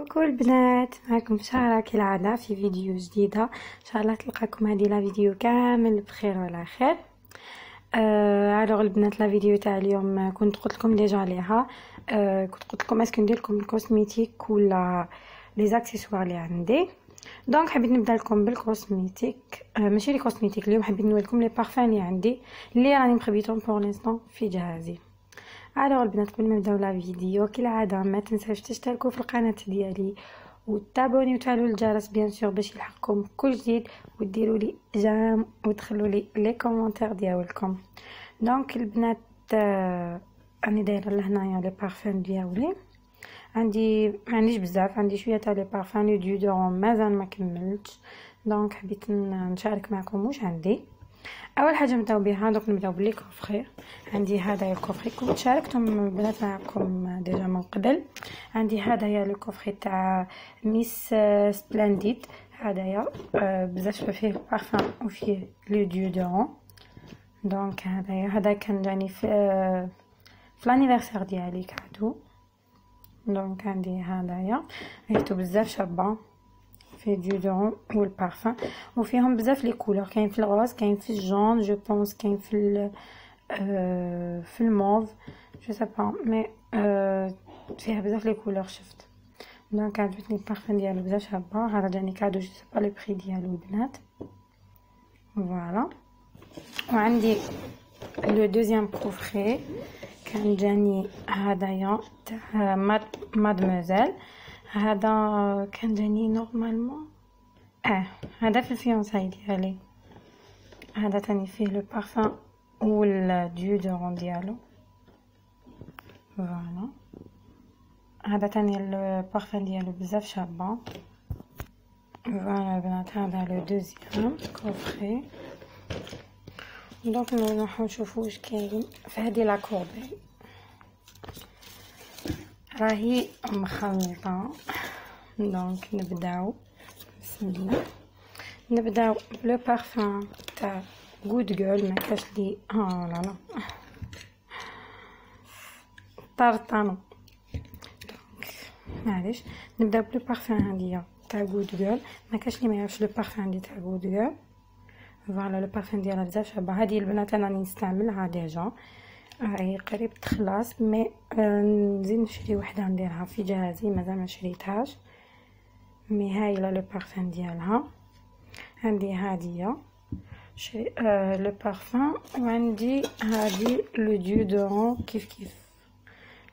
كوكو البنات، معكم سارة كالعادة في فيديو جديدة. ان شاء الله تلقاكم هذه لا فيديو كامل بخير وعلى خير. الوغ البنات، لا فيديو تاع اليوم كنت قلت لكم ديجا عليها. كنت قلت لكم اسكو ندير لكم الكوسميتيك ولا لي زاكسيسوار اللي عندي. دونك حبيت نبدا لكم بالكوسميتيك، ماشي لي كوسميتيك. اليوم حبيت نوريكم لي بارفان اللي عندي اللي راني مخبيتهم بور لينستون في جهازي. الوغ البنات، قبل ما نبداو لا فيديو كالعاده ما تنساوش تشتركوا في القناه ديالي وتابوني وتفعلوا الجرس بيان سور باش يلحقكم كل جديد، وديروا لي جام وتخلوا لي لي كومونتير ديالكم. دونك البنات، راني دايره لهنايا لي بارفان ديالي. عندي ما عنديش بزاف، عندي شويه تاع لي بارفان. لو ديودورون مازال ما كملتش، دونك حبيت نشارك معكم واش عندي. اول حاجه نبداو بها، دوك نبداو بلي كوفري. عندي هذا الكوفري كنت شاركتهم البنات معكم ديجا من قبل. عندي هذايا لو كوفري تاع ميس سبلنديد. هذايا بزاف فيه البارفان وفيه لو ديودورون. دونك هذا كان جاني في لانيفرسير ديالي كادو. دونك عندي هذايا ريحتو بزاف شابه، في ديودورون والبارفان، وفيهم بزاف لي كولور. كاين في الغوز، كاين في الجون، جو بونس كاين في الموف، جو سا با مي فيها بزاف لي كولور شفت. دونك عجبتني البارفان ديالو بزاف شابه. هذا جاني كادو، جو سا با لو بري ديالو البنات. فوالا. وعندي لو دوزيام كوفري كان جاني هذايا تاع مادموزيل. هذا كان جاني نورمالمون هذا في الفيونساي ديالي. هذا تاني فيه لو بارفان والديودورون ديالو. فوالا. هذا تاني البارفان ديالو بزاف شابه. فوالا البنات، هذا لو دوزيام كوفري. دونك نروحو نشوفو واش كاين في هذه لا كوربي. راهي مخلطه. دونك نبداو بسم الله. نبداو بلو بارفان تاع غود جول. ما كاش لي لا لا طرطانو. دونك معليش، نبداو بلو بارفان هاديا تاع غود جول. ما كاش لي ما يعرفش لو بارفان عندي تاع غود جول. فوالا لو بارفان ديالها بزاف شابه. هذه البنات انا راني نستعملها ديجا، راهي قريب تخلص، مي نزيد نشري وحده نديرها في جهازي، مازال ما شريتهاش، مي هايله لو بارفان ديالها. عندي هاديه لو بارفان، وعندي هادي لو ديودورون كيف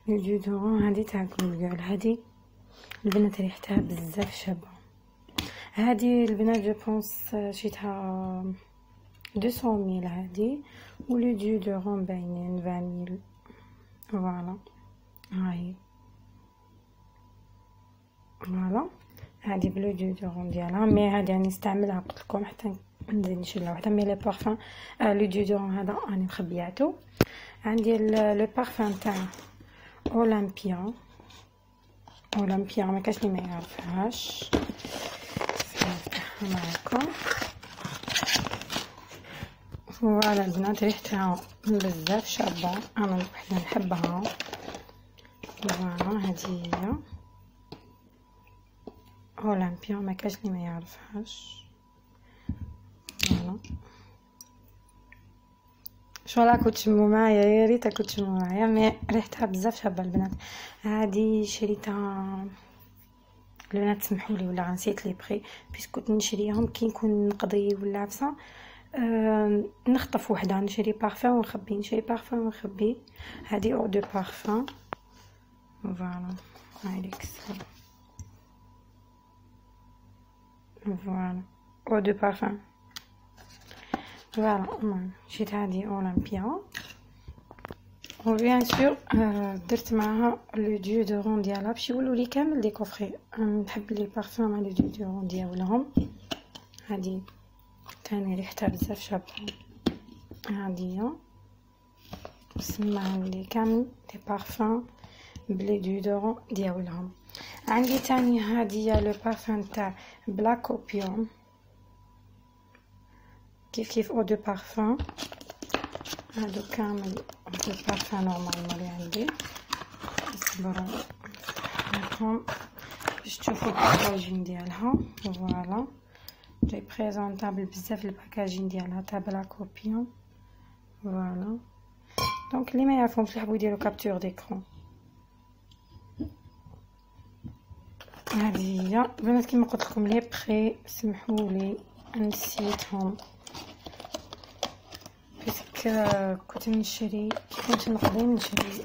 لو ديودورون هادي تاع جوجل. هادي البنات ريحتها بزاف شابه. هادي البنات جو بونس شيتها 200 هادي، ولو ديودورون باينين 20 فوالا. هاي فوالا هادي بلو ديودورون ديالها، مي هادي راني نستعملها قلت لكم حتى نزيد نشري وحده. مي لي بارفان لو ديودورون هذا راني مخبياتو. عندي لو بارفان تاع اولمبيا. ما كاش لي ما يعرفهاش، نفتحها معكم. فوالا البنات ريحتها بزاف شابه، انا وحده نحبها. فوالا هذه هي اولمبيا، ما كاش لي ما يعرفهاش. فوالا شولا كنت تشمو معايا، يا ريت كنت تشمو معايا، مي ريحتها بزاف شابه البنات. هذه شريتها البنات، سمحوا لي ولا نسيت لي بري، بيسكو كنت نشريهم كي نكون نقضي ولا عفسه. نخطف وحده، نشري بارفان ونخبي، نشري بارفان ونخبي. هذه او دو بارفان. فوالا هايليك فوالا او دو بارفان. فوالا شريت هذه اولمبيا، وبيان سور درت معها لو ديودورون ديالها باش يولوا لي كامل دي كوفري. نحب لي بارفان مع لو ديودورون ديالهم. هذه تاني ريحتها بزاف شابه. هادية نسمعهم لي كامل دي بارفان بلي ديودورون ديالهم. عندي تاني هادية لو بارفان تاع بلاك اوبيوم، كيف او دو بارفان. هادو كامل دو بارفان نورمالمون اللي عندي. اصبروا لكم. باش تشوفوا الباكاجين ديالها. فوالا جاي بريزونطابل بزاف الباكاجين ديالها تاع بلا كوبيون. فوالا دونك اللي ما يعرفهمش اللي يحبوا يديروا كابتور ديكرون هذه هي البنات. كيما قلت لكم لي بخي سمحوا لي نسيتهم باسكو كنت نشري كنت نقدر نشري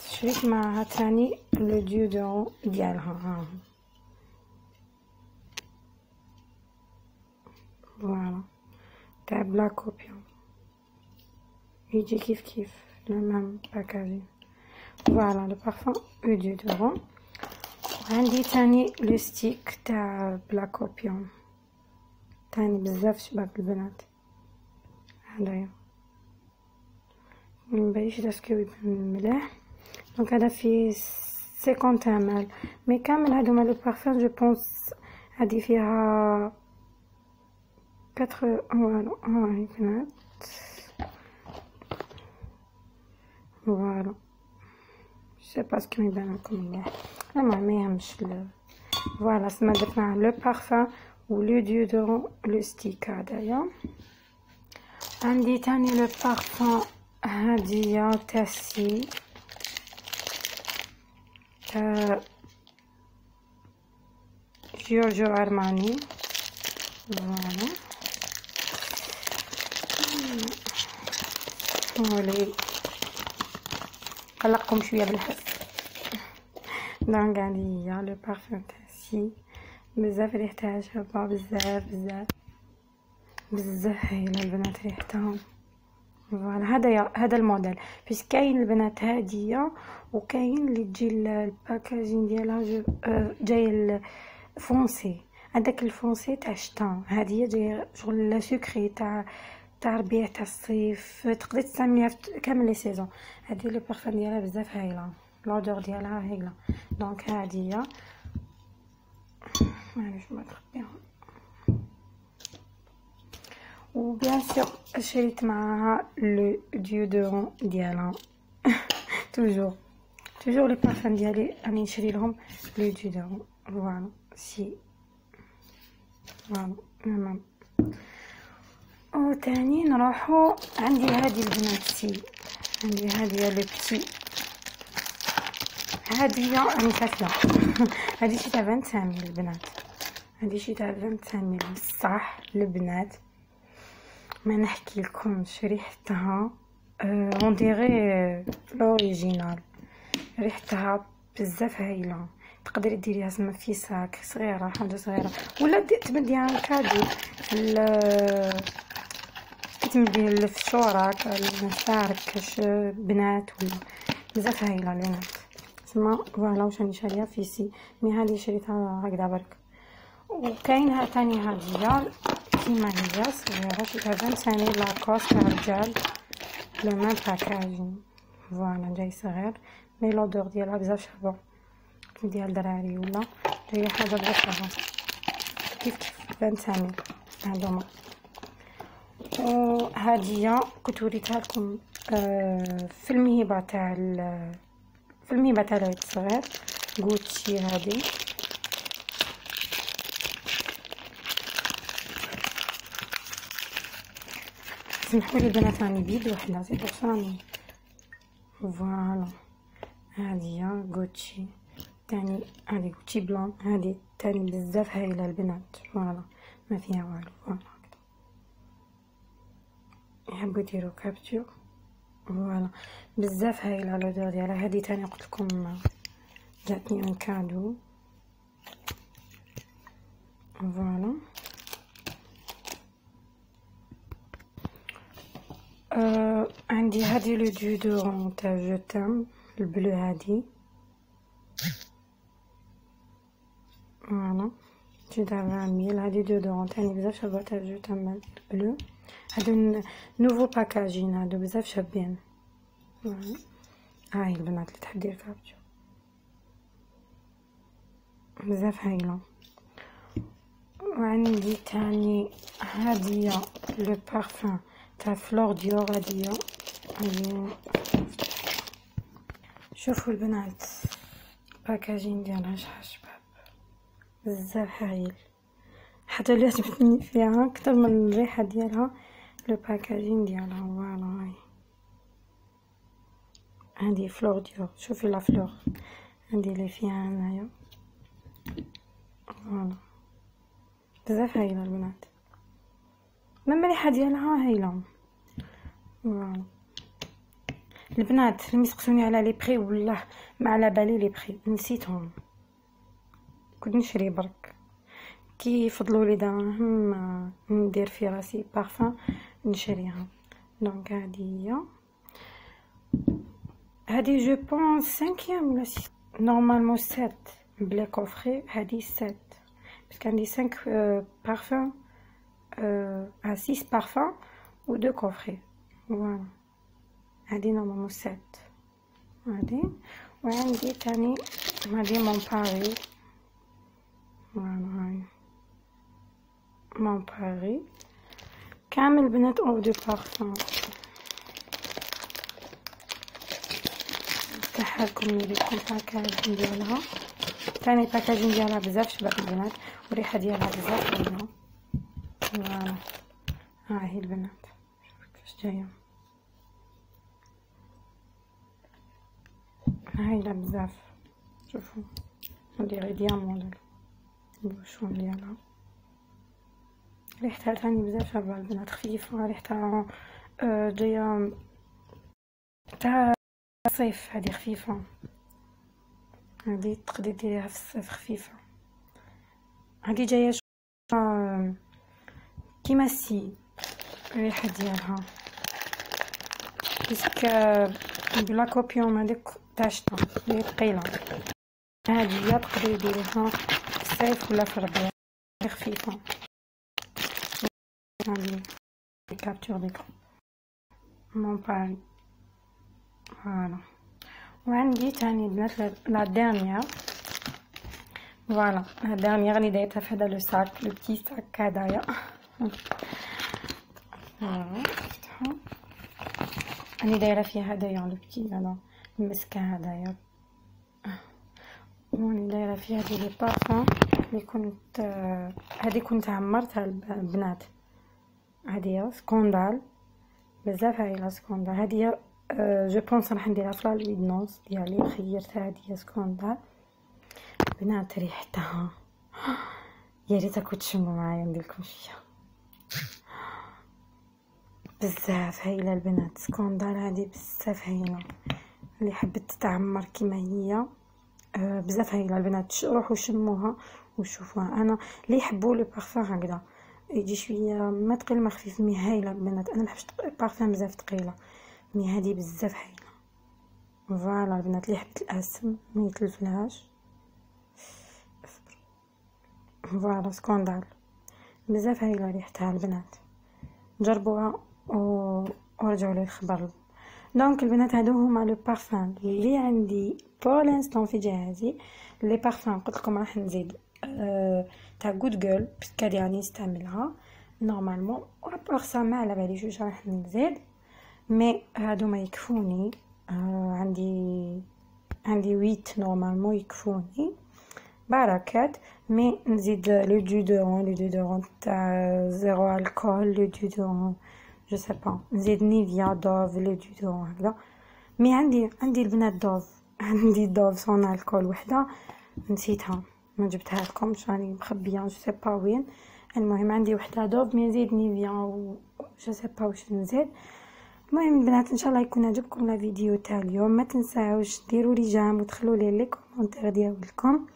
شريت معها تاني لو ديودورون ديالها. فوالا تاع بلا كوبيون يجي كيف لو ميم باكاجين. فوالا لو بارفان او ديودورون. عندي تاني لو ستيك تاع بلا كوبيون تاني بزاف شباب البنات. هدايا مبانيش داسكو يبان مليح. دونك هذا فيه 50 مل مي كامل هادوما لو بارفان جو بونس هادي فيها 4 هاي البنات. فوالا سي باسكو يبان لكم مليح ما يهمش. فوالا سما درت معاه لو بارفان و لو ديودورون لو ستيك هدايا. عندي تاني لو بارفان هادية تاسي تاع جورجو ارماني. فوالا ولي قلقكم شويه بالحس. دونك هادي هي لو بارفان تاسي بزاف ريحتها شابه بزاف هايله البنات ريحتهم. فوالا هذا الموديل بس كاين البنات هاديه وكاين اللي تجي الباكاجين ديالها جاي الفونسي. هذاك الفونسي تاع الشتا هاديه جايه شغل سكري تاع الربيع تاع الصيف تقدري تستعمليها في كامل لي سيزون. هذه لو بارفان ديالها بزاف هايله لودور ديالها هايله. دونك هاديه معليش ما نخبيها. و بيان سور شريت معاها لو ديودورون ديالها توجور لي بارفان ديالي راني نشري لهم لو ديودورون. فوالا سي فوالا تمام. و تاني نروحو عندي هادي البنات سي عندي هادي لو بتي هادي راني كاسله هادي شي تاع 25 البنات. هادي شي تاع 25 بصح البنات ما نحكي لكمش ريحتها اون ديغي لوريجينال. ريحتها بزاف هايله. تقدري ديريها سما في ساك صغيره حاجه صغيره ولا تمديها كادو تمدي في شورك المسارك كاش بنات ولا بزاف هايله البنات. سما فوالا واش راني شاريه في سي مي هذه شريتها هكذا برك. وكاينها تاني هاديه كيما هي صغيره شي تاع 25 لاكوست تاع رجال لو ميم باكاجين. فوالا جاي صغير مي لودور ديالها بزاف شابه ديال دراري ولا جايه حاجه بزاف شابه كيف 25 هادوما. وهاديه كنت وريتها لكم في المهبه تاع العيد الصغير غوتشي. هادي سمحوا لي بنات راني بيد وحده سي بور سا. فوالا هادي غوتشي تاني هادي غوتشي بلون هادي تاني بزاف هايله البنات. فوالا ما فيها والو. فوالا يحبوا يديروا كابتور. فوالا بزاف هايله لودور ديالها. هادي تاني قلت لكم جاتني اون كادو. فوالا عندي هادي لو ديودورون تاع جو تام البلو هادي. فوالا شي تاع 20000. هادي ديودورون تاني بزاف شابه تاع جو تام البلو. هادو نوفو باكاجين هادو بزاف شابين. هاي البنات اللي تحب دير كابتشو بزاف هايله. وعندي تاني هادية لو بارفان تاع فلور ديور. هادي شوفوا البنات الباكاجين ديالها شحال شباب بزاف هايل، حتى اللي عجبتني فيها اكثر من الريحه ديالها لو باكاجين ديالها. فوالا هاي هادي فلور ديور، شوفي لا فلور هادي اللي فيها هنايا. فوالا بزاف هايله البنات، ميم الريحه ديالها هايله. فوالا البنات اللي يسقسوني على لي بري والله ما على بالي لي بري، نسيتهم، كنت نشري برك كي يفضلوا لي دراهم ندير في راسي بارفان نشريها. دونك هادي جو بونس 5 ولا 6 نورمالمون 7 بلي كوفري، هادي 7 باسكو عندي 5 بارفان 6 بارفان و 2 كوفري. فوالا هادي نورمالمون 7 هادي، وعندي تاني هادي مون باري. فوالا هاي مون باري كامل بنات او دو بارفان. نفتحلكم نوريكم الباكاجين ديالها، تاني الباكاجين ديالها بزاف شباب البنات، والريحه ديالها بزاف زوينه. فوالا ها هي البنات، شوفوا كيفاش جايه هايله بزاف. شوفوا ندير ديامون البوشون ديالها، ريحتها تاني بزاف شابه البنات، خفيفه ريحتها جايه تاع الصيف، هذه خفيفه، هذه تقدري ديريها في الصيف خفيفه. هذه جايه كيما السي الريحه ديالها باسكو بلا كوبيوم هذيك تاع الشتا اللي ثقيله، هذه تقدري ديريها في الصيف ولا في الربيع خفيفه. هذه كابتور ديكرو مون باري. فوالا وعندي تاني بنات لا ديرنيير. فوالا لا ديرنيير اللي دايرتها في هذا لو ساك، لو بتي ساك هدايا. فوالا نفتحو، راني دايره فيه هدايا لو بتي هذا المسكه هدايا، وراني دايره فيه هذه لي بارفان اللي كنت هذه كنت عمرتها البنات. هذه سكوندال بزاف هايله سكوندال، هذه جو بونس راح نديرها في لالويدنوس ديالي، خيرتها هذه سكوندال بنات، ريحتها يا ريت كنت تشموا معايا نديرلكم فيها بزاف هايله البنات. سكوندال هذه بزاف هايله، اللي حبت تتعمر كيما هي بزاف هايله البنات، روحوا شموها وشوفوها. انا اللي يحبوا لي بارفان هكذا يجي شويه ما ثقيل ما خفيف، مي هايله البنات، انا محبش بارفان بزاف ثقيله، مي هذه بزاف هايله. فوالا البنات اللي حبت الاسم ما يتلفلهاش. فوالا سكوندال بزاف هايله ريحتها البنات، جربوها ورجعوا لي الخبر. دونك البنات هادو هما لو بارفان اللي عندي بور لانستون في جهازي. لي بارفان قلت لكم راح نزيد تاع غود جيرل باسكو هادي راني نستعملها نورمالمون، وابار سا ما على باليش واش راح نزيد، مي هادو ما يكفوني. عندي 8 نورمالمون يكفوني بركات، مي نزيد لو دودورون تاع زيرو الكول، لو دودورون جو سي با، نزيد نيفيا دوف لو دودورون هكذا. مي عندي البنات دوف، عندي دوف سون الكول وحده نسيتها ما جبتها لكم، راني مخبيه جو سي با وين. المهم عندي وحده دوف، مي نزيد نيفيا و جو سي با واش نزيد. المهم البنات ان شاء الله يكون عجبكم لا فيديو تاع اليوم، ما تنساوش ديروا لي جيم وتخلوا لي كومونتير ديالكم،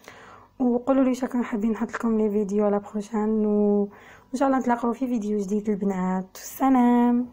وقولوا لي واش راكم حابين نحط لكم لي فيديو لا بروشان، وان شاء الله نتلاقاو في فيديو جديد البنات. والسلام.